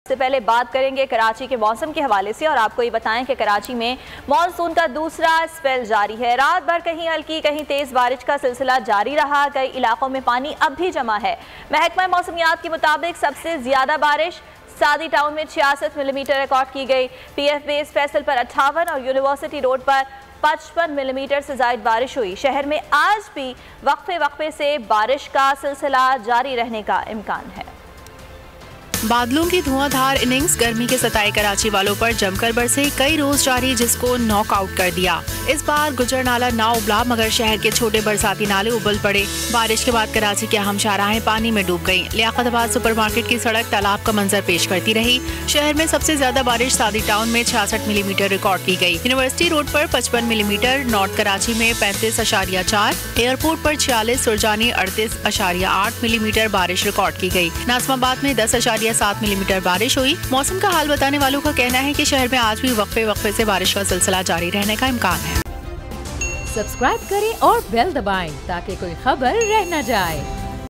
सबसे पहले बात करेंगे कराची के मौसम के हवाले से और आपको ये बताएं कि कराची में मॉनसून का दूसरा स्पेल जारी है। रात भर कहीं हल्की कहीं तेज बारिश का सिलसिला जारी रहा। कई इलाकों में पानी अब भी जमा है। महकमा मौसमियात के मुताबिक सबसे ज्यादा बारिश सादी टाउन में 66 मिलीमीटर रिकॉर्ड की गई। PF बेस फैसल पर 58 और यूनिवर्सिटी रोड पर 55 मिलीमीटर से ज्यादा बारिश हुई। शहर में आज भी वक्फे वक्फे से बारिश का सिलसिला जारी रहने का इम्कान है। बादलों की धुआंधार इनिंग्स गर्मी के सताए कराची वालों पर जमकर बरसे। कई रोज जारी जिसको नॉकआउट कर दिया। इस बार गुजर नाला ना उबला मगर शहर के छोटे बरसाती नाले उबल पड़े। बारिश के बाद कराची की अहम शाहराहें पानी में डूब गईं। लियाकताबाद सुपरमार्केट की सड़क तालाब का मंजर पेश करती रही। शहर में सबसे ज्यादा बारिश सादी टाउन में 66 मिलीमीटर रिकॉर्ड की गई। यूनिवर्सिटी रोड पर 55 मिलीमीटर, नॉर्थ कराची में 35.4, एयरपोर्ट पर 46, सुरजानी 38.8 मिलीमीटर बारिश रिकॉर्ड की गई। नाजमाबाद में 10.7 मिलीमीटर बारिश हुई। मौसम का हाल बताने वालों का कहना है कि शहर में आज भी वक्फे वक्फे से बारिश का सिलसिला जारी रहने का इम्कान है। सब्सक्राइब करें और बेल दबाएं ताकि कोई खबर रह न जाए।